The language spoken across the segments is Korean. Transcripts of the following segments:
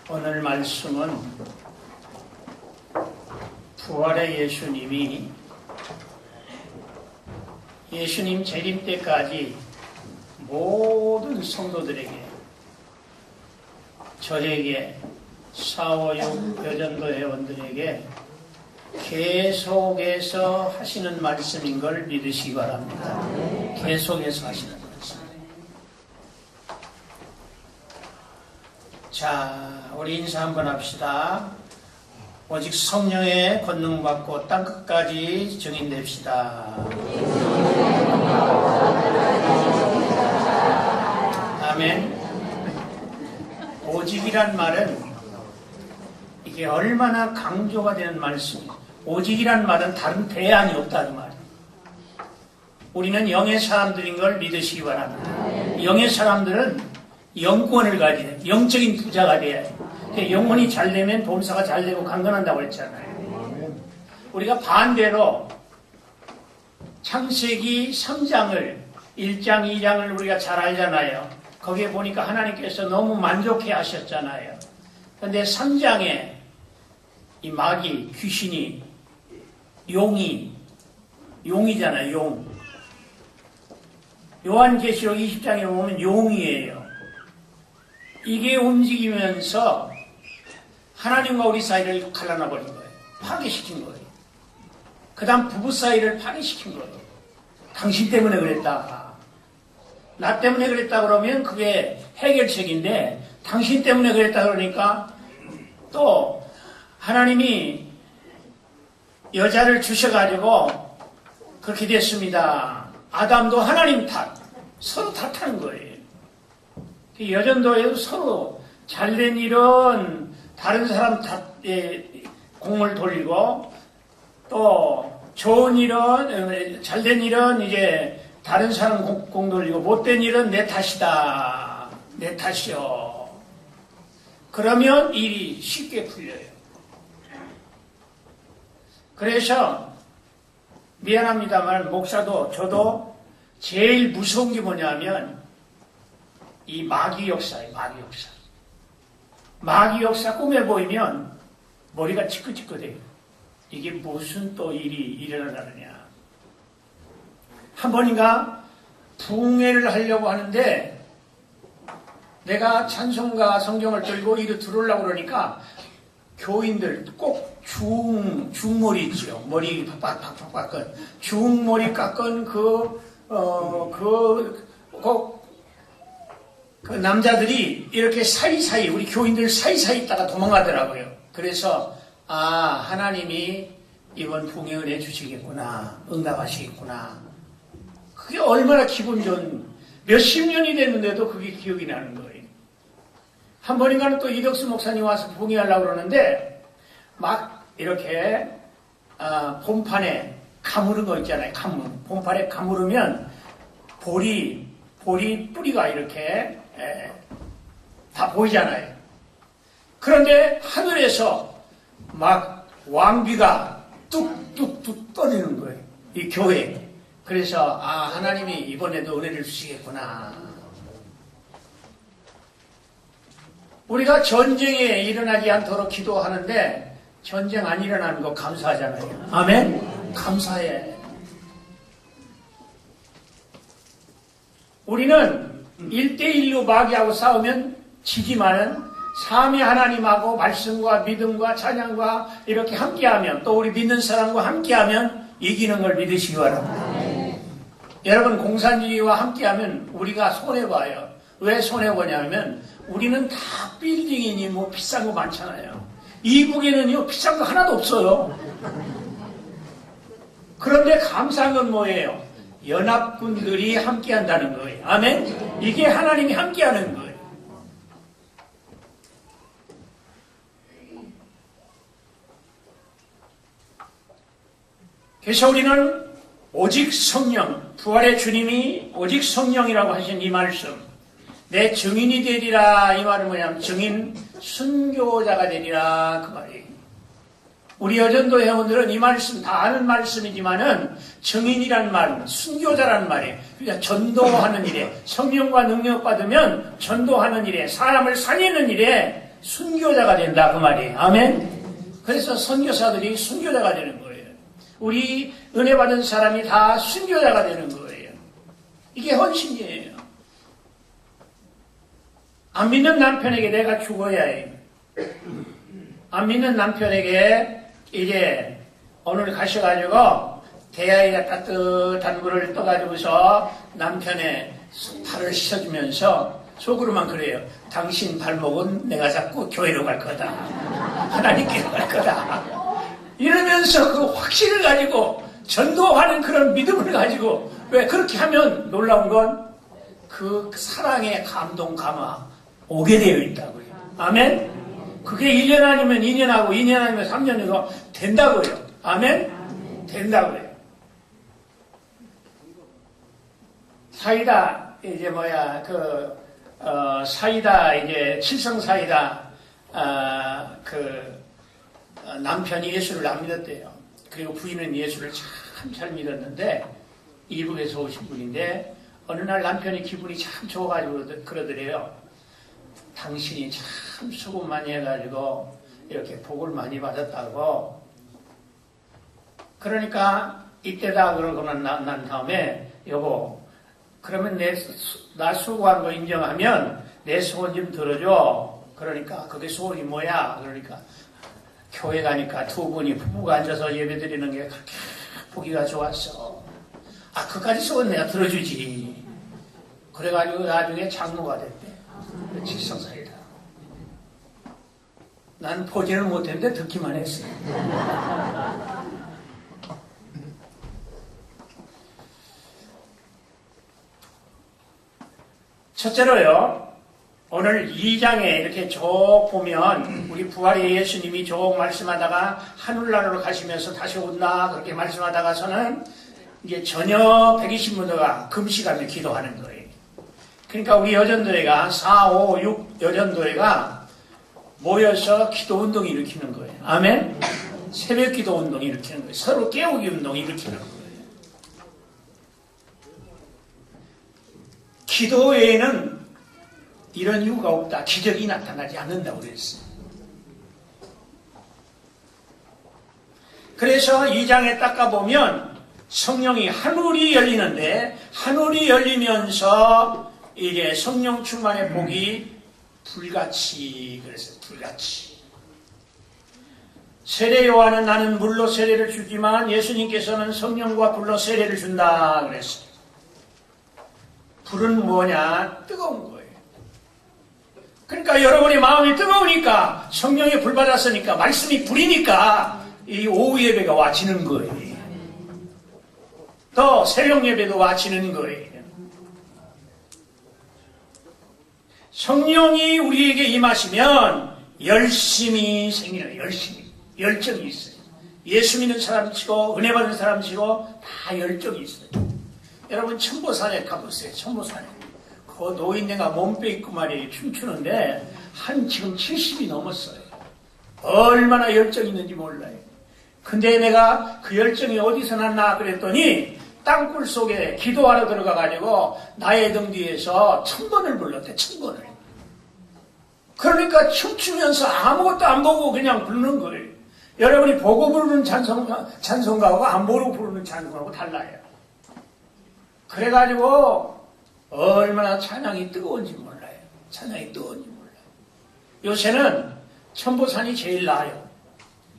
오늘 말씀은 부활의 예수님이 예수님 재림 때까지 모든 성도들에게, 저에게, 4, 5, 6 여전도 회원들에게 계속해서 하시는 말씀인 걸 믿으시기 바랍니다. 계속해서 하시는 말씀. 자, 우리 인사 한번 합시다. 오직 성령의 권능받고 땅끝까지 증인됩시다. 아멘. 오직이란 말은 이게 얼마나 강조가 되는 말씀이에요. 오직이란 말은 다른 대안이 없다는 말이에요. 우리는 영의 사람들인 걸 믿으시기 바랍니다. 영의 사람들은 영권을 가져야 돼요. 영적인 부자가 돼야 돼요. 영혼이 잘 되면 범사가 잘 되고 강건한다고 했잖아요. 우리가 반대로 창세기 3장을 1장, 2장을 우리가 잘 알잖아요. 거기에 보니까 하나님께서 너무 만족해 하셨잖아요. 그런데 3장에 이 마귀, 귀신이, 용이잖아요. 용. 요한계시록 20장에 보면 용이에요. 이게 움직이면서 하나님과 우리 사이를 갈라놔버린 거예요. 파괴시킨 거예요. 그 다음 부부 사이를 파괴시킨 거예요. 당신 때문에 그랬다. 나 때문에 그랬다 그러면 그게 해결책인데, 당신 때문에 그랬다 그러니까 또 하나님이 여자를 주셔가지고 그렇게 됐습니다. 아담도 하나님 탓, 서로 탓하는 거예요. 여전도에도 서로 잘된 일은 다른 사람 탓에 공을 돌리고, 또 좋은 일은, 잘된 일은 이제 다른 사람 공 돌리고, 못된 일은 내 탓이다. 내 탓이요. 그러면 일이 쉽게 풀려요. 그래서 미안합니다만 목사도 저도 제일 무서운 게 뭐냐면 이 마귀 역사예요. 마귀 역사 꿈에 보이면 머리가 지긋지긋해요. 이게 무슨 또 일이 일어나느냐. 한 번인가 붕해를 하려고 하는데 내가 찬송가 성경을 들고 이리 들어오려고 그러니까 교인들 꼭 중머리 있죠. 머리 팍팍팍 깎은 중머리 깎은 그 남자들이 이렇게 사이사이, 우리 교인들 사이사이 있다가 도망가더라고요. 그래서 하나님이 이번 붕해 은혜 주시겠구나, 응답하시겠구나. 그게 얼마나 기분 좋은, 몇십 년이 됐는데도 그게 기억이 나는 거예요. 한 번인가는 또 이덕수 목사님 와서 붕해하려고 그러는데 막 이렇게 봄판에 가무른 거 있잖아요. 봄판에 가무르면 볼이 뿌리가 이렇게 다 보이잖아요. 그런데 하늘에서 막 왕비가 뚝뚝뚝 떨리는 거예요. 이 교회에. 그래서 하나님이 이번에도 은혜를 주시겠구나. 우리가 전쟁에 일어나지 않도록 기도하는데 전쟁 안 일어나는 거 감사하잖아요. 아멘? 감사해. 우리는 1대1로 마귀하고 싸우면 지지만은 삼위 하나님하고 말씀과 믿음과 찬양과 이렇게 함께하면, 또 우리 믿는 사람과 함께하면 이기는 걸 믿으시기 바랍니다. 여러분, 공산주의와 함께하면 우리가 손해봐요. 왜 손해보냐면 우리는 다 빌딩이니 뭐 비싼 거 많잖아요. 이북에는요 비싼 거 하나도 없어요. 그런데 감사한 건 뭐예요? 연합군들이 함께한다는 거예요. 아멘? 이게 하나님이 함께하는 거예요. 그래서 우리는 오직 성령, 부활의 주님이 오직 성령이라고 하신 이 말씀, 내 증인이 되리라, 이 말은 뭐냐면 증인, 순교자가 되리라, 그 말이에요. 우리 여전도 회원들은 이 말씀 다 아는 말씀이지만은 증인이란 말은 순교자라는 말이에요. 그러니까 전도하는 일에, 성령과 능력 받으면 전도하는 일에, 사람을 살리는 일에 순교자가 된다 그 말이에요. 아멘. 그래서 선교사들이 순교자가 되는 거예요. 우리 은혜 받은 사람이 다 순교자가 되는 거예요. 이게 헌신이에요. 안 믿는 남편에게 내가 죽어야 해요. 안 믿는 남편에게 이제 오늘 가셔가지고 대야에 따뜻한 물을 떠가지고서 남편의 발을 씻어주면서 속으로만 그래요. 당신 발목은 내가 잡고 교회로 갈 거다. 하나님께로 갈 거다. 이러면서 그 확신을 가지고 전도하는 그런 믿음을 가지고 왜 그렇게 하면 놀라운 건 그 사랑의 감동 감화 오게 되어 있다고요. 아멘? 그게 1년 아니면 2년하고 2년 아니면 3년이고 된다고요. 아멘? 된다고요. 사이다, 이제 사이다, 이제 칠성사이다, 남편이 예수를 안 믿었대요. 그리고 부인은 예수를 참 잘 믿었는데, 이북에서 오신 분인데, 어느 날 남편이 기분이 참 좋아가지고 그러더래요. 당신이 참 수고 많이 해가지고, 이렇게 복을 많이 받았다고. 그러니까, 이때다 그러고 난 다음에, 여보, 그러면 나 수고한 거 인정하면 내 소원 좀 들어줘. 그러니까 그게 소원이 뭐야? 그러니까 교회 가니까 두 분이 부부가 앉아서 예배 드리는 게 그렇게 보기가 좋았어. 아, 그까지 소원 내가 들어주지. 그래가지고 나중에 장로가 됐대. 칠성사이다. 난 보지는 못했는데 듣기만 했어. 첫째로요, 오늘 2장에 이렇게 쭉 보면 우리 부활의 예수님이 쭉 말씀하다가 하늘나라로 가시면서 다시 온다 그렇게 말씀하다가서는 이제 저녁 120문도가 금식하며 기도하는 거예요. 그러니까 우리 여전도회가 4, 5, 6 여전도회가 모여서 기도운동 일으키는 거예요. 아멘? 새벽 기도운동 일으키는 거예요. 서로 깨우기 운동 일으키는 거예요. 기도 외에는 이런 이유가 없다. 기적이 나타나지 않는다고 그랬어요. 그래서 2장에 딱 가보면 성령이 하늘이 열리는데 하늘이 열리면서 이게 성령 충만의 복이 불같이 그랬어요. 불같이. 세례 요한은 나는 물로 세례를 주지만 예수님께서는 성령과 불로 세례를 준다 그랬어요. 불은 뭐냐? 뜨거운 거예요. 그러니까 여러분의 마음이 뜨거우니까 성령의 불 받았으니까 말씀이 불이니까 이 오후 예배가 와지는 거예요. 또 새벽 예배도 와지는 거예요. 성령이 우리에게 임하시면 열심히 생기는 열정이 있어요. 예수 믿는 사람치고 은혜 받는 사람치고 다 열정이 있어요. 여러분 천보산에 가보세요. 천보산에 그 노인네가 몸빼 입고 말이에요. 춤추는데 한 지금 70이 넘었어요. 얼마나 열정이 있는지 몰라요. 근데 내가 그 열정이 어디서 났나 그랬더니 땅굴 속에 기도하러 들어가가지고 나의 등 뒤에서 1000번을 불렀대. 1000번을. 그러니까 춤추면서 아무것도 안 보고 그냥 부르는 거예요. 여러분이 보고 부르는 찬송가하고 안 보고 부르는 찬송가하고 달라요. 그래가지고 얼마나 찬양이 뜨거운지 몰라요. 찬양이 뜨거운지 몰라요. 요새는 천보산이 제일 나아요.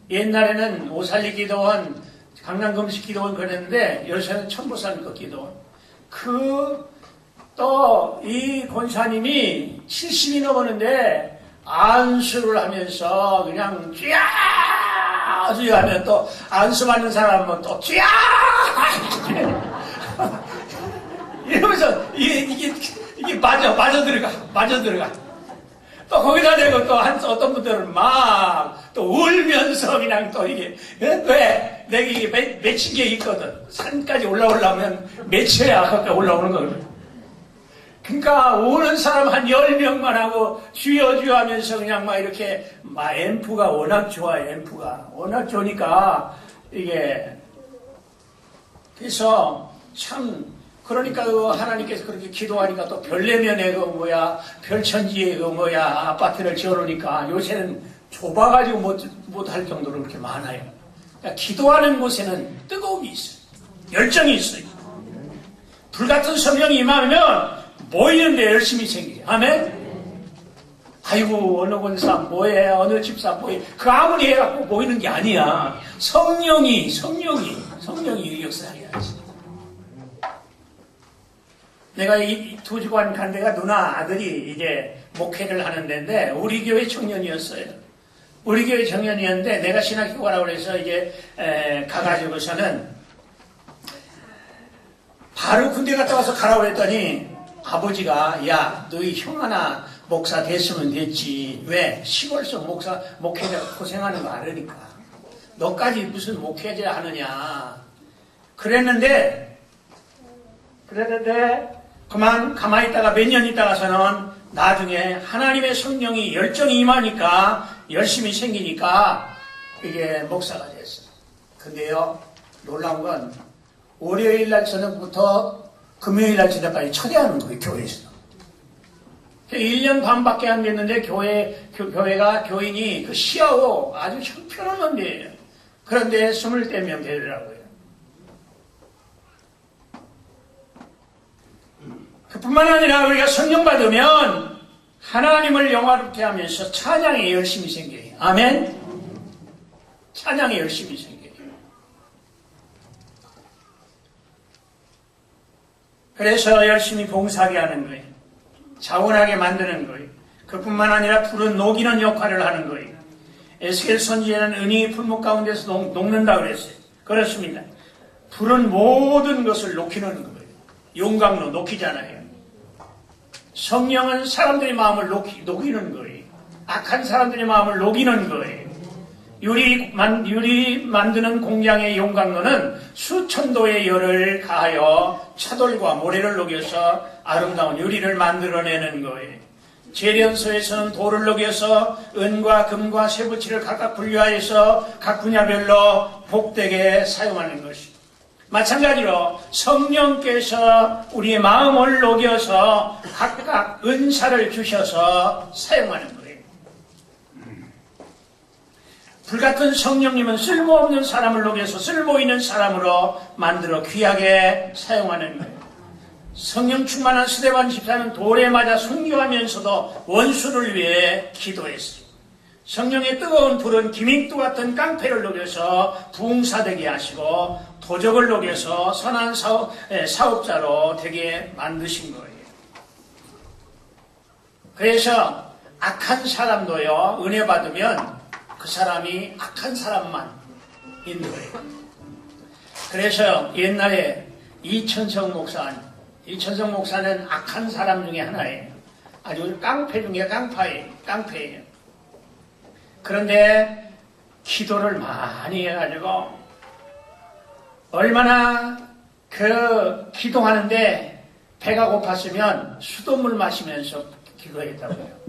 옛날에는 오살리 기도원, 강남금식 기도원 그랬는데 요새는 천보산 그 기도원. 또 이 권사님이 70이 넘었는데 안수를 하면서 그냥 쥐야 하면 또 안수 받는 사람은 또 쥐야 이러면서 이게 맞아 들어가. 또 거기다 대고 또 어떤 분들은 막 또 울면서 그냥 또 이게 왜 내가 이게 맺힌 게 있거든. 산까지 올라오려면 맺혀야 가까이 올라오는 거거든. 그러니까 오는 사람 한 10명만 하고 주여 하면서 그냥 막 이렇게 앰프가 워낙 좋아요. 앰프가 워낙 좋으니까 이게 그래서 참 그러니까 하나님께서 그렇게 기도하니까 또 별내면에 별천지에 아파트를 지어놓으니까 요새는 좁아가지고 못할 정도로 그렇게 많아요. 그러니까 기도하는 곳에는 뜨거움이 있어요. 열정이 있어요. 불같은 성령이 임하면 모이는데 열심히 생겨요. 아멘? 아이고, 어느 권사 뭐해, 어느 집사 뭐해. 그 아무리 해갖고 모이는 게 아니야. 성령이 역사해야지. 내가 이 두주관 간 데가 누나 아들이 이제 목회를 하는 데인데, 우리 교회 청년이었어요. 우리 교회 청년이었는데, 내가 신학교가라고 그래서 이제, 가가지고서는, 바로 군대 갔다 와서 가라고 그랬더니, 아버지가, 야, 너희 형 하나 목사 됐으면 됐지. 왜? 시골서 목회자 고생하는 거 알으니까. 너까지 무슨 목회자 하느냐. 그랬는데, 그만 가만히 있다가 몇 년 있다가서는 나중에 하나님의 성령이 열정이 임하니까 열심히 생기니까 이게 목사가 됐어요. 근데요, 놀라운 건 월요일 날 저녁부터 금요일 날 저녁까지 초대하는 거예요, 교회에서. 1년 반밖에 안 됐는데 교회가 교인이 그 시하고 아주 형편없는 데예요. 그런데 20명 되더라고요. 그뿐만 아니라 우리가 성령 받으면 하나님을 영화롭게 하면서 찬양에 열심히 생겨요. 아멘? 찬양에 열심히 생겨요. 그래서 열심히 봉사하게 하는 거예요. 자원하게 만드는 거예요. 그뿐만 아니라 불은 녹이는 역할을 하는 거예요. 에스겔 선지자는 은이 풀목 가운데서 녹는다고 그랬어요. 그렇습니다. 불은 모든 것을 녹이는 거예요. 용광로 녹이잖아요. 성령은 사람들의 마음을 녹이는 거예요. 악한 사람들의 마음을 녹이는 거예요. 유리 만드는 공장의 용광로는 수천도의 열을 가하여 차돌과 모래를 녹여서 아름다운 유리를 만들어내는 거예요. 재련소에서는 돌을 녹여서 은과 금과 쇠붙이를 각각 분류하여서 각 분야별로 복되게 사용하는 것입니다. 마찬가지로 성령께서 우리의 마음을 녹여서 각각 은사를 주셔서 사용하는 거예요. 불같은 성령님은 쓸모없는 사람을 녹여서 쓸모있는 사람으로 만들어 귀하게 사용하는 거예요. 성령 충만한 스데반 집사는 돌에 맞아 순교하면서도 원수를 위해 기도했어요. 성령의 뜨거운 불은 기믹도 같은 깡패를 녹여서 부흥사되게 하시고 도적을 녹여서 선한 사업자로 되게 만드신 거예요. 그래서 악한 사람도요, 은혜 받으면 그 사람이 악한 사람만 있는 거예요. 그래서 옛날에 이천성 목사는 악한 사람 중에 하나예요. 아주 깡패 중에 깡패예요. 그런데 기도를 많이 해가지고 얼마나 기도하는데 배가 고팠으면 수돗물 마시면서 기도했다고요.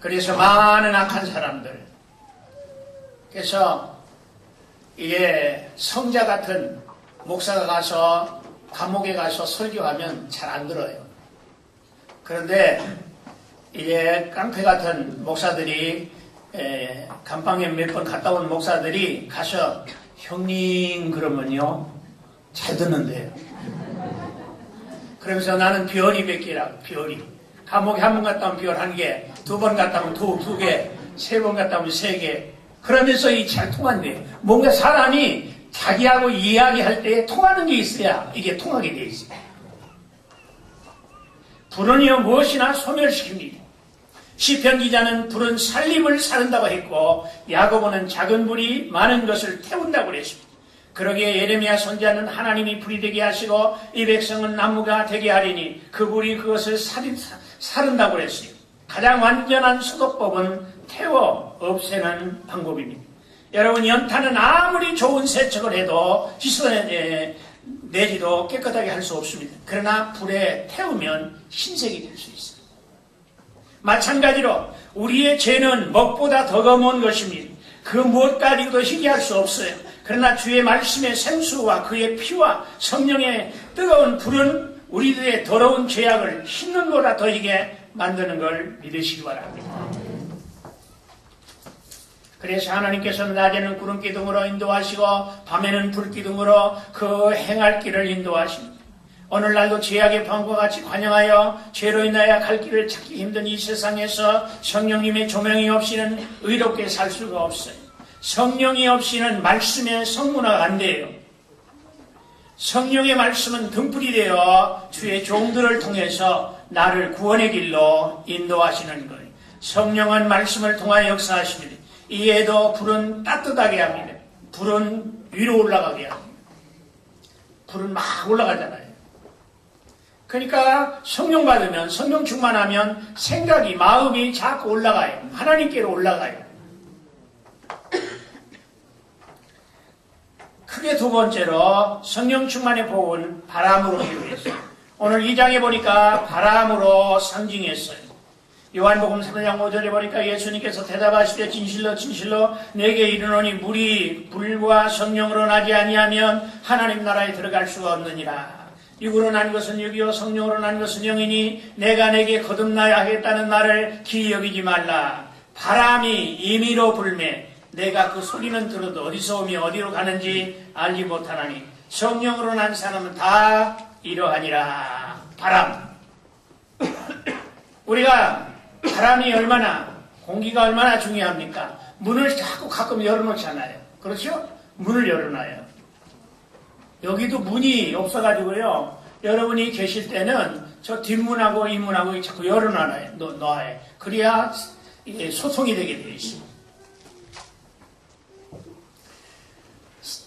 그래서 많은 악한 사람들. 그래서 이게 성자 같은 목사가 가서 감옥에 가서 설교하면 잘 안 들어요. 그런데 이제 깡패 같은 목사들이 감방에 몇 번 갔다 온 목사들이 가서 형님 그러면요 잘 듣는데요. 그러면서 나는 별이 몇 개라고. 별이 감옥에 한 번 갔다 오면 별 1개, 2번 갔다 오면 2개, 3번 갔다 오면 3개. 그러면서 잘 통한대요. 뭔가 사람이 자기하고 이야기할 때 통하는 게 있어야 이게 통하게 돼 있어요. 불은요 무엇이나 소멸시킵니다. 시편 기자는 불은 살림을 사른다고 했고 야고보는 작은 불이 많은 것을 태운다고 그랬습니다. 그러기에 예레미야 선지자는 하나님이 불이 되게 하시고 이 백성은 나무가 되게 하리니 그 불이 그것을 사른다고 그랬어요. 가장 완전한 소독법은 태워 없애는 방법입니다. 여러분, 연탄은 아무리 좋은 세척을 해도 씻어내지도 깨끗하게 할 수 없습니다. 그러나 불에 태우면 흰색이 될 수 있어요. 마찬가지로 우리의 죄는 먹보다 더 검은 것입니다. 그 무엇 가지고도 희귀할 수 없어요. 그러나 주의 말씀의 생수와 그의 피와 성령의 뜨거운 불은 우리들의 더러운 죄악을 씻는 보다 더이게 만드는 걸 믿으시기 바랍니다. 그래서 하나님께서는 낮에는 구름 기둥으로 인도하시고 밤에는 불 기둥으로 그 행할 길을 인도하십니다. 오늘날도 죄악의 방과 같이 관영하여 죄로 인하여 갈 길을 찾기 힘든 이 세상에서 성령님의 조명이 없이는 의롭게 살 수가 없어요. 성령이 없이는 말씀의 성문화가 안 돼요. 성령의 말씀은 등불이 되어 주의 종들을 통해서 나를 구원의 길로 인도하시는 거예요. 성령은 말씀을 통하여 역사하십니다. 이에도 불은 따뜻하게 합니다. 불은 위로 올라가게 합니다. 불은 막 올라가잖아요. 그러니까 성령 받으면, 성령 충만하면 생각이, 마음이 자꾸 올라가요. 하나님께로 올라가요. 크게 두 번째로 성령 충만의 복은 바람으로 비유했어요. 오늘 2장에 보니까 바람으로 상징했어요. 요한복음 3장 5절에 보니까 예수님께서 대답하시되 진실로 진실로 내게 이르노니 물이 불과 성령으로 나지 아니하면 하나님 나라에 들어갈 수가 없느니라. 육으로 난 것은 육이요 성령으로 난 것은 영이니 내가 내게 거듭나야 하겠다는 말을 기이 여기지 말라. 바람이 임의로 불매 내가 그 소리는 들어도 어디서 오며 어디로 가는지 알지 못하나니 성령으로 난 사람은 다 이러하니라. 바람. 우리가 바람이 얼마나, 공기가 얼마나 중요합니까? 문을 자꾸 가끔 열어놓잖아요. 그렇죠? 문을 열어놔요. 여기도 문이 없어가지고요. 여러분이 계실 때는 저 뒷문하고 이 문하고 자꾸 열어놔요. 그래야 소통이 되게 되어 있습니다.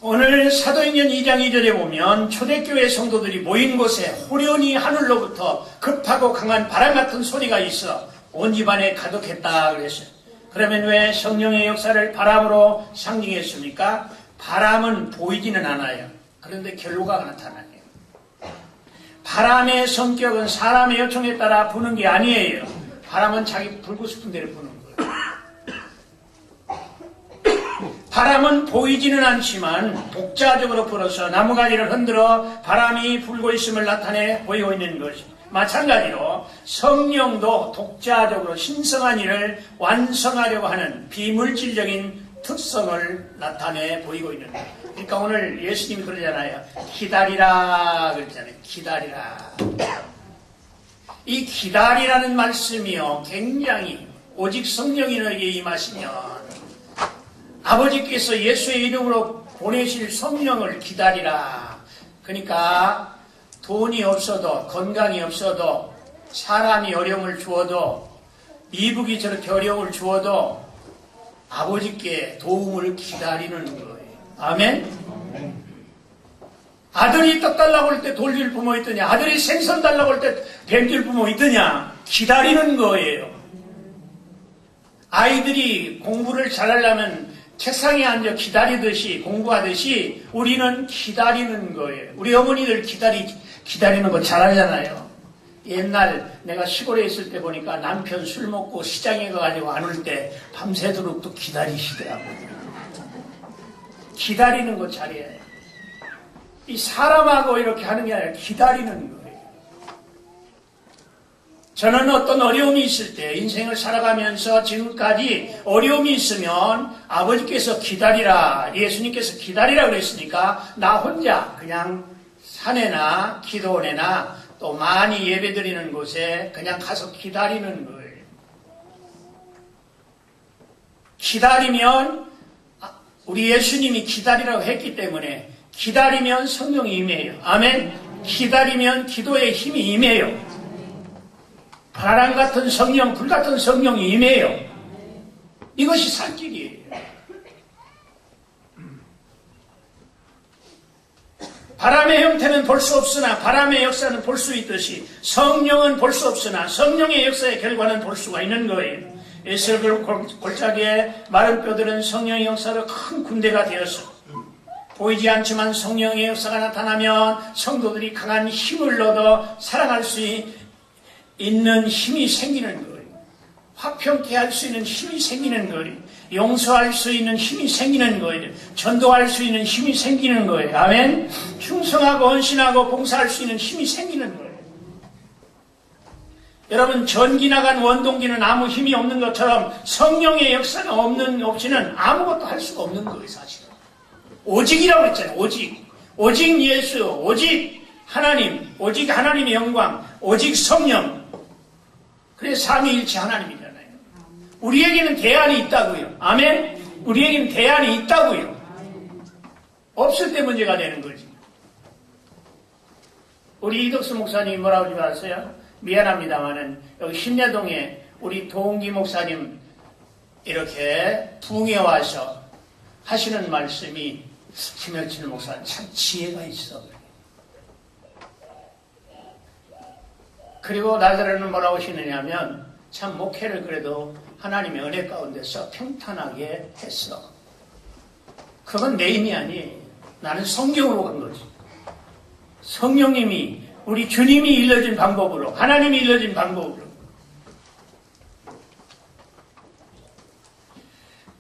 오늘 사도행전 2장 2절에 보면 초대교회 성도들이 모인 곳에 호련히 하늘로부터 급하고 강한 바람 같은 소리가 있어 온 집안에 가득했다 그랬어요. 그러면 왜 성령의 역사를 바람으로 상징했습니까? 바람은 보이지는 않아요. 그런데 결과가 나타나요. 바람의 성격은 사람의 요청에 따라 부는 게 아니에요. 바람은 자기 불고 싶은 대로 부는 거예요. 바람은 보이지는 않지만 독자적으로 불어서 나무가지를 흔들어 바람이 불고 있음을 나타내 보이고 있는 것입니다. 마찬가지로 성령도 독자적으로 신성한 일을 완성하려고 하는 비물질적인 특성을 나타내 보이고 있는 거예요. 그러니까 오늘 예수님이 그러잖아요. 기다리라 그랬잖아요. 기다리라. 이 기다리라는 말씀이요 굉장히 오직 성령이 너에게 임하시면 아버지께서 예수의 이름으로 보내실 성령을 기다리라. 그러니까 돈이 없어도 건강이 없어도 사람이 어려움을 주어도 미국이 저렇게 어려움을 주어도 아버지께 도움을 기다리는 거예요. 아멘? 아들이 떡 달라고 할 때 돌 줄 부모 있더냐? 아들이 생선 달라고 할 때 뱀 줄 부모 있더냐? 기다리는 거예요. 아이들이 공부를 잘하려면 책상에 앉아 기다리듯이 공부하듯이 우리는 기다리는 거예요. 우리 어머니들 기다리는 거 잘하잖아요. 옛날 내가 시골에 있을 때 보니까 남편 술 먹고 시장에 가가지고 안 올 때 밤새도록 또 기다리시더라고요. 기다리는 거 잘해야 해요. 이 사람하고 이렇게 하는 게 아니라 기다리는 거예요. 저는 어떤 어려움이 있을 때 인생을 살아가면서 지금까지 어려움이 있으면 아버지께서 기다리라, 예수님께서 기다리라 그랬으니까 나 혼자 그냥 산에나 기도원에나 또 많이 예배드리는 곳에 그냥 가서 기다리는 거예요. 기다리면 우리 예수님이 기다리라고 했기 때문에 기다리면 성령이 임해요. 아멘. 기다리면 기도의 힘이 임해요. 바람 같은 성령, 불 같은 성령이 임해요. 이것이 살 길이에요. 바람의 형태는 볼 수 없으나 바람의 역사는 볼 수 있듯이 성령은 볼 수 없으나 성령의 역사의 결과는 볼 수가 있는 거예요. 에스겔 골짜기에 마른 뼈들은 성령의 역사로 큰 군대가 되어서 보이지 않지만 성령의 역사가 나타나면 성도들이 강한 힘을 얻어 살아갈 수 있는 힘이 생기는 거예요. 화평케 할 수 있는 힘이 생기는 거예요. 용서할 수 있는 힘이 생기는 거예요. 전도할 수 있는 힘이 생기는 거예요. 아멘. 충성하고 헌신하고 봉사할 수 있는 힘이 생기는 거예요. 여러분, 전기 나간 원동기는 아무 힘이 없는 것처럼 성령의 역사가 없이는 아무것도 할 수가 없는 거예요, 사실은. 오직이라고 했잖아요. 오직 예수, 오직 하나님, 오직 하나님의 영광, 오직 성령. 그래서 삼위일체 하나님이잖아요. 우리에게는 대안이 있다고요. 아멘. 우리에게는 대안이 있다고요. 없을 때 문제가 되는 거지. 우리 이덕수 목사님이 뭐라고 하지 말았어요? 미안합니다만은 여기 신내동에 우리 도홍기 목사님 이렇게 부흥에 와서 하시는 말씀이 심열칠 목사는 참 지혜가 있어. 그리고 나더러는 뭐라고 하시느냐면 참 목회를 그래도 하나님의 은혜 가운데서 평탄하게 했어. 그건 내 힘이 아니에요. 나는 성경으로 간 거지. 성령님이 우리 주님이 일러준 방법으로, 하나님이 일러준 방법으로.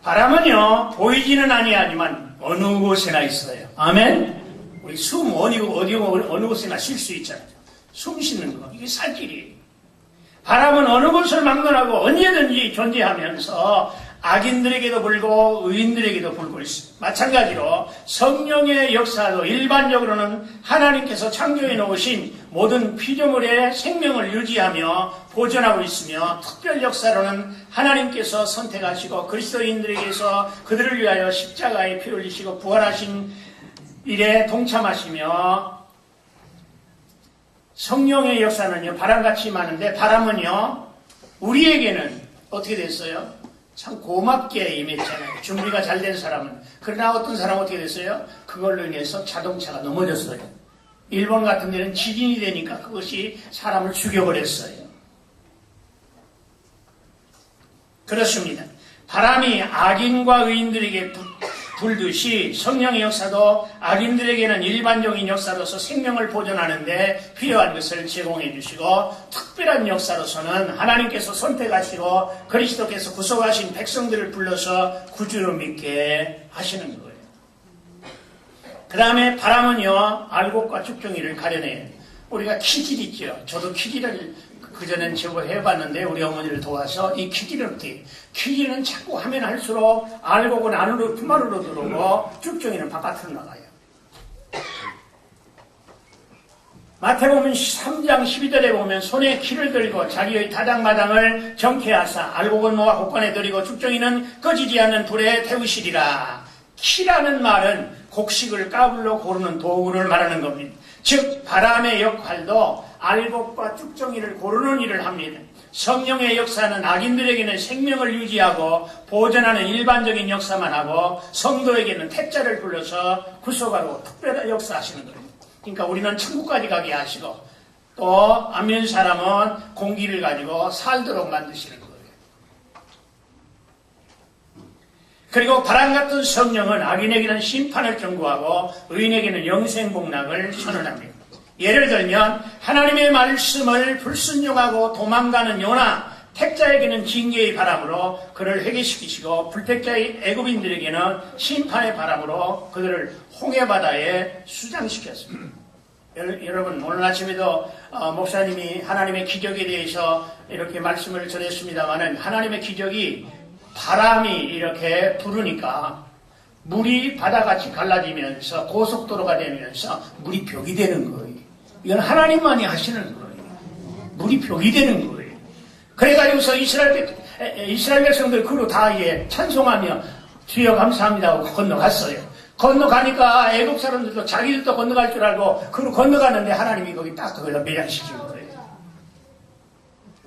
바람은요 보이지는 아니하지만 어느 곳에나 있어요. 아멘. 우리 숨 어느 곳에나 쉴 수 있잖아요. 숨 쉬는 거, 이게 살길이에요. 바람은 어느 곳을 막론하고 언제든지 존재하면서 악인들에게도 불고 의인들에게도 불고 있습니다. 마찬가지로 성령의 역사도 일반적으로는 하나님께서 창조해 놓으신 모든 피조물의 생명을 유지하며 보존하고 있으며, 특별 역사로는 하나님께서 선택하시고 그리스도인들에게서 그들을 위하여 십자가에 피 흘리시고 부활하신 일에 동참하시며, 성령의 역사는요 바람같이 많은데, 바람은요 우리에게는 어떻게 됐어요? 참 고맙게 임했잖아요. 준비가 잘 된 사람은. 그러나 어떤 사람은 어떻게 됐어요? 그걸로 인해서 자동차가 넘어졌어요. 일본 같은 데는 지진이 되니까 그것이 사람을 죽여버렸어요. 그렇습니다. 바람이 악인과 의인들에게 불듯이 성령의 역사도 악인들에게는 일반적인 역사로서 생명을 보존하는데 필요한 것을 제공해 주시고, 특별한 역사로서는 하나님께서 선택하시고 그리스도께서 구속하신 백성들을 불러서 구주로 믿게 하시는 거예요. 그 다음에 바람은요 알곡과 쭉정이를 가려내요. 우리가 키질 있죠. 저도 키질을 그전엔 제법 해봤는데 우리 어머니를 도와서 이 키질을 어떻게, 키질은 자꾸 하면 할수록 알곡은 안으로 품 안으로 들어오고 쭉정이는 바깥으로 나가요. 마태복음 3장 12절에 보면 손에 키를 들고 자기의 다장마당을 정케하사 알곡은 모아 곡간에 들이고 쭉정이는 꺼지지 않는 불에 태우시리라. 키라는 말은 곡식을 까불로 고르는 도구를 말하는 겁니다. 즉 바람의 역할도 알곡과 쭉정이를 고르는 일을 합니다. 성령의 역사는 악인들에게는 생명을 유지하고 보존하는 일반적인 역사만 하고, 성도에게는 택자를 불러서 구속하고 특별한 역사하시는 거예요. 그러니까 우리는 천국까지 가게 하시고, 또 안 믿는 사람은 공기를 가지고 살도록 만드시는 거예요. 그리고 바람 같은 성령은 악인에게는 심판을 경고하고 의인에게는 영생복락을 선언합니다. 예를 들면 하나님의 말씀을 불순종하고 도망가는 요나, 택자에게는 징계의 바람으로 그를 회개시키시고, 불택자의 애굽인들에게는 심판의 바람으로 그들을 홍해바다에 수장시켰습니다. 여러분, 오늘 아침에도 목사님이 하나님의 기적에 대해서 이렇게 말씀을 전했습니다만, 하나님의 기적이 바람이 이렇게 부르니까 물이 바다같이 갈라지면서 고속도로가 되면서 물이 벽이 되는 거예요. 이건 하나님만이 하시는 거예요. 물이 벽이 되는 거예요. 그래가지고서 이스라엘 백성들 그로 다 찬송하며 주여 감사합니다 하고 건너갔어요. 건너가니까 애국 사람들도 자기들도 건너갈 줄 알고 그로 건너가는데 하나님이 거기 딱 거기다 매장시킨 거예요.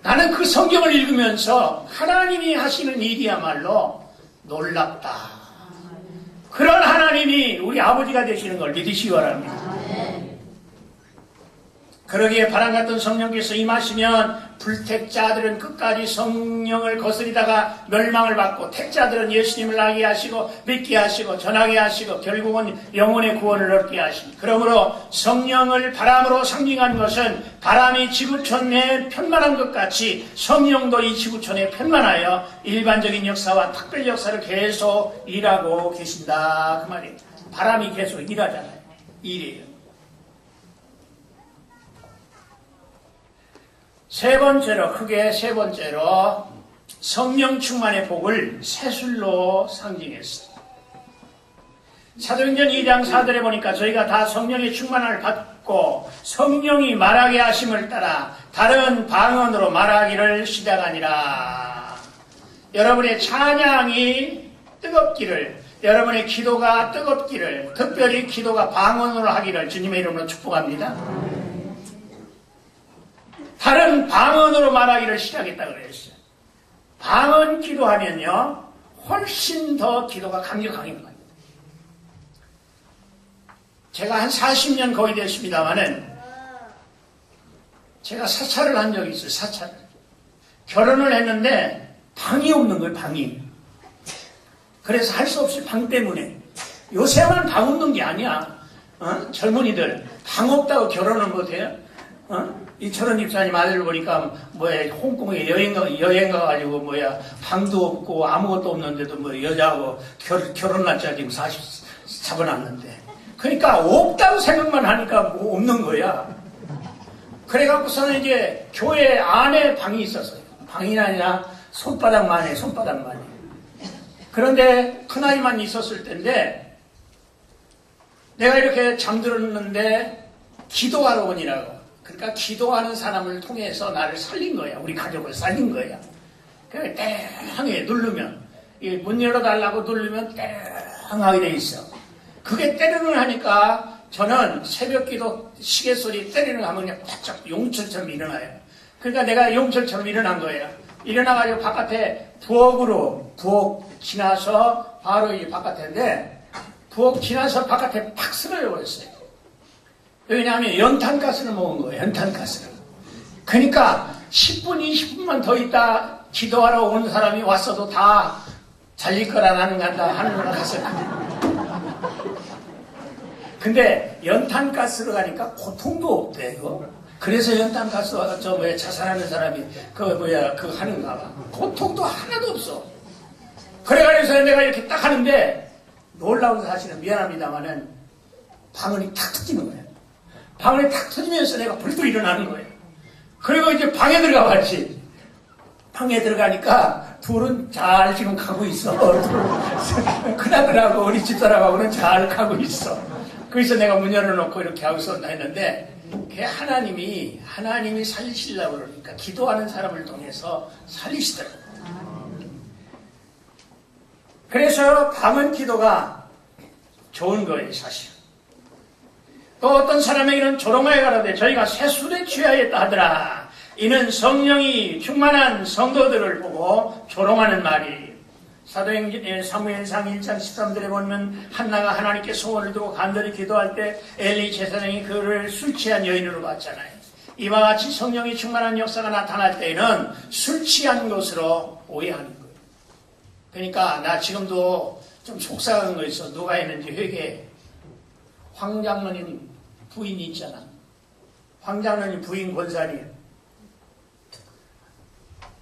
나는 그 성경을 읽으면서 하나님이 하시는 일이야말로 놀랍다. 그런 하나님이 우리 아버지가 되시는 걸 믿으시기 바랍니다. 그러기에 바람 같은 성령께서 임하시면 불택자들은 끝까지 성령을 거스리다가 멸망을 받고 택자들은 예수님을 알게 하시고 믿게 하시고 전하게 하시고 결국은 영혼의 구원을 얻게 하시니 그러므로 성령을 바람으로 상징한 것은 바람이 지구촌에 편만한 것 같이 성령도 이 지구촌에 편만하여 일반적인 역사와 특별 역사를 계속 일하고 계신다 그 말이에요. 바람이 계속 일하잖아요. 일이에요. 크게 세 번째로 성령 충만의 복을 세술로 상징했어요. 사도행전 2장 4절에 보니까 저희가 다 성령의 충만을 받고 성령이 말하게 하심을 따라 다른 방언으로 말하기를 시작하니라. 여러분의 찬양이 뜨겁기를, 여러분의 기도가 뜨겁기를, 특별히 기도가 방언으로 하기를 주님의 이름으로 축복합니다. 다른 방언으로 말하기를 시작했다고 그랬어요. 방언 기도하면요 훨씬 더 기도가 강력하게 나요. 제가 한 40년 거의 됐습니다마는 제가 사찰을 한 적이 있어요. 사찰을. 결혼을 했는데 방이 없는 거예요. 방이. 그래서 할 수 없이 방 때문에. 요새만 방 없는 게 아니야. 젊은이들 방 없다고 결혼을 못해요. 이철원 집사님 아들 보니까 홍콩에 여행 가가지고 방도 없고 아무것도 없는데도 여자하고 결혼 날짜 지금 40 잡아놨는데 그러니까 없다고 생각만 하니까 없는 거야. 그래갖고서는 이제 교회 안에 방이 있었어요. 방이 아니라 손바닥만 해. 그런데 큰아이만 있었을 때인데 내가 이렇게 잠들었는데 기도하러 오니라고. 그러니까 기도하는 사람을 통해서 나를 살린 거야. 우리 가족을 살린 거야. 그래 땡하게 누르면 문 열어달라고 누르면 땡하게 돼 있어. 그게 때리는 하니까 저는 새벽기도 시계소리 때리는 하면 그냥 바짝 용철처럼 일어나요. 그러니까 내가 용철처럼 일어난 거예요. 일어나가지고 바깥에 부엌 지나서 바로 이 바깥인데 부엌 지나서 바깥에 팍 쓰러져 버렸어요. 왜냐하면 연탄가스를 먹은 거예요. 연탄가스를. 그러니까 10분, 20분만 더 있다 기도하러 온 사람이 왔어도 다 잘릴 거라는 간다 하는 걸 갔어요. 근데 연탄가스로 가니까 고통도 없대, 이거. 그래서 연탄가스와 자살하는 사람이 그거 하는가 봐. 고통도 하나도 없어. 그래가지고 내가 이렇게 딱 하는데 놀라운 사실은 미안합니다만은 방언이 탁 터지는 거예요. 방언이 탁 터지면서 내가 벌떡 일어나는 거예요. 그리고 이제 방에 들어가 봤지. 방에 들어가니까 둘은 잘 지금 가고 있어. 큰아들하고 우리 집사람하고는 잘 가고 있어. 그래서 내가 문 열어놓고 이렇게 하고 있었나 했는데 그게 하나님이 살리시려고 그러니까 기도하는 사람을 통해서 살리시더라고요. 그래서 방언 기도가 좋은 거예요, 사실. 또 어떤 사람에게는 조롱하여 가라되 저희가 세술에 취하였다 하더라. 이는 성령이 충만한 성도들을 보고 조롱하는 말이. 사도행전 사무엘상 1장 13절에 보면 한나가 하나님께 소원을 두고 간절히 기도할 때 엘리 제사장이 그를 술 취한 여인으로 봤잖아요. 이와 같이 성령이 충만한 역사가 나타날 때에는 술 취한 것으로 오해하는 거예요. 그러니까 나 지금도 좀 속상한 거 있어. 누가 했는지 회개해. 황 장로님 부인이 있잖아. 황 장로님 부인 권사님.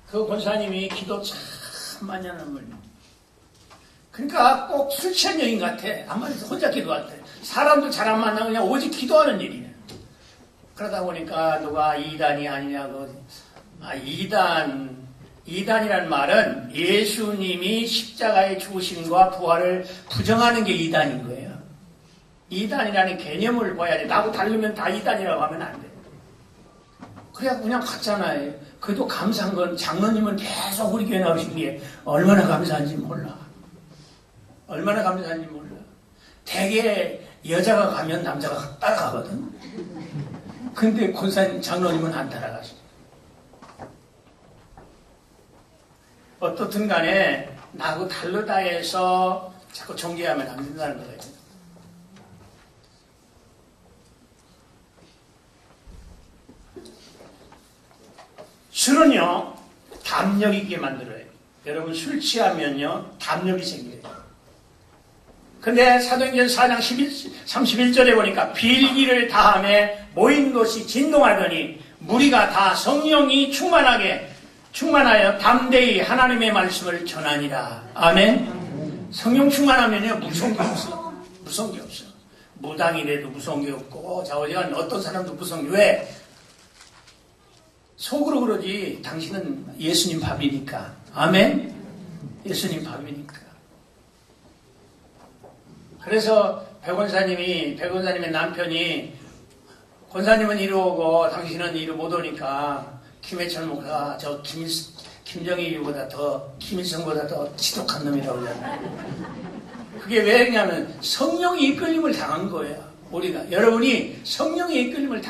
그 권사님이 기도 참 많이 하는 분이야. 그러니까 꼭 술 취한 여인 같아. 아무리 혼자 기도할 때. 사람도 잘 안 만나고 그냥 오직 기도하는 일이야. 그러다 보니까 누가 이단이 아니냐고. 이단이란 말은 예수님이 십자가에 죽으심과 부활을 부정하는 게 이단인 거예요. 이단이라는 개념을 봐야 돼. 나하고 다르면 다 이단이라고 하면 안 돼. 그래야 그냥 갔잖아요. 그래도 감사한 건 장로님은 계속 우리 교회 나오신 게 얼마나 감사한지 몰라. 얼마나 감사한지 몰라. 대개 여자가 가면 남자가 따라가거든. 근데 권사님, 장로님은 안 따라가시. 어떻든 간에 나하고 다르다 해서 자꾸 정죄하면 안 된다는 거예요. 술은요, 담력 있게 만들어요. 여러분, 술 취하면요, 담력이 생겨요. 근데 사도행전 4장 31절에 보니까 빌기를 다함에 모인 곳이 진동하더니 무리가 다 성령이 충만하여 담대히 하나님의 말씀을 전하니라. 아멘. 성령 충만하면요, 무서운 게 없어. 무서운 게 없어. 무당이라도 무서운 게 없고, 어지간 어떤 사람도 무서운 게 왜? 속으로 그러지, 당신은 예수님 밥이니까. 아멘? 예수님 밥이니까. 그래서 백원사님의 남편이, 권사님은 이리 오고, 당신은 이리 못 오니까, 김해철 목사가 김정일보다 김일성보다 더 지독한 놈이라고 그러잖아요. 그게 왜냐면, 성령의 이끌림을 당한 거예요. 우리가. 여러분이 성령의 이끌림을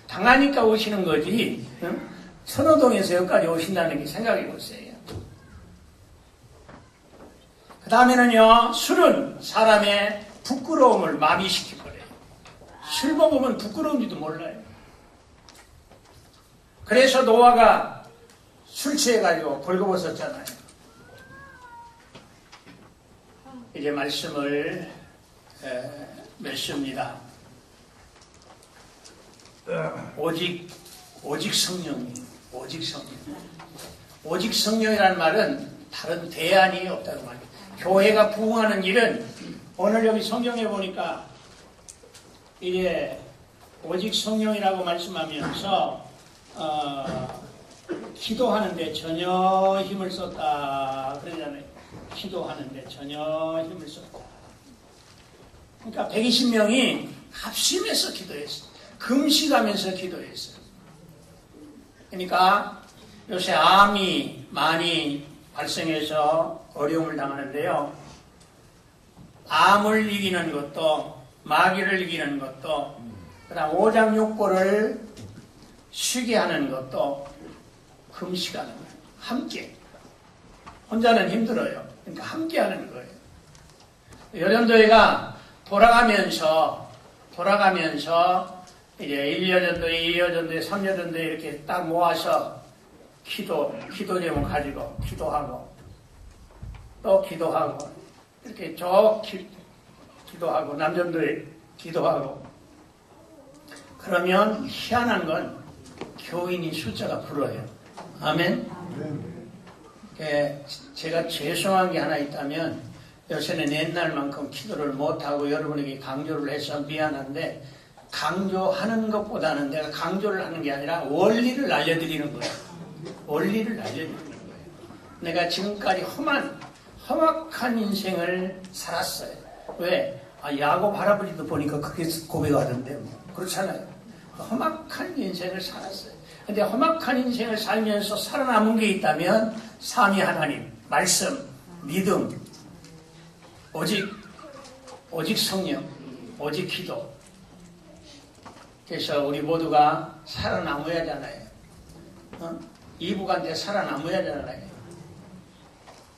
당하니까 오시는 거지, 응? 선호동에서 여기까지 오신다는 게 생각해 보세요. 그 다음에는요, 술은 사람의 부끄러움을 마비시켜버려요. 술 먹으면 부끄러운지도 몰라요. 그래서 노아가 술 취해가지고 벌거벗었잖아요. 이제 말씀을 맺습니다. 오직 성령이, 오직 성령이라는 말은 다른 대안이 없다고 말해요. 교회가 부흥하는 일은 오늘 여기 성경에 보니까 이제 오직 성령이라고 말씀하면서 기도하는데 전혀 힘을 썼다 그러잖아요. 기도하는데 전혀 힘을 썼다. 그러니까 120명이 합심해서 기도했어요. 금식하면서 기도했어요. 그러니까 요새 암이 많이 발생해서 어려움을 당하는데요. 암을 이기는 것도, 마귀를 이기는 것도, 그다음 오장육부를 쉬게 하는 것도 금식하는 거예요. 함께. 혼자는 힘들어요. 그러니까 함께 하는 거예요. 여전도회가 돌아가면서 이제 1여전도회, 2여전도회, 3여전도회 이렇게 딱 모아서 기도 제목 가지고 기도하고 또 기도하고 이렇게 쭉 기도하고 남전도회 기도하고 그러면 희한한 건 교인이 숫자가 불어요. 아멘. 제가 죄송한 게 하나 있다면 요새는 옛날만큼 기도를 못하고 여러분에게 강조를 해서 미안한데 강조하는 것보다는 내가 강조를 하는 게 아니라 원리를 알려드리는 거예요. 원리를 알려드리는 거예요. 내가 지금까지 험악한 인생을 살았어요. 왜? 야곱 할아버지도 보니까 그게 고백하던데 그렇잖아요. 험악한 인생을 살았어요. 근데 험악한 인생을 살면서 살아남은 게 있다면 삼위 하나님, 말씀, 믿음, 오직 성령, 오직 기도. 그래서 우리 모두가 살아남아야 하잖아요. 이북한테 살아남아야 하잖아요.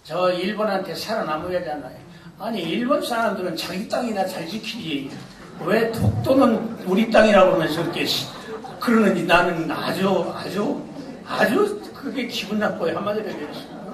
저 일본한테 살아남아야 하잖아요. 아니 일본 사람들은 자기 땅이나 잘 지키지 왜 독도는 우리 땅이라고 그러면서 이렇게 그러는지 나는 아주 그게 기분 나빠요. 한마디로 얘기해서.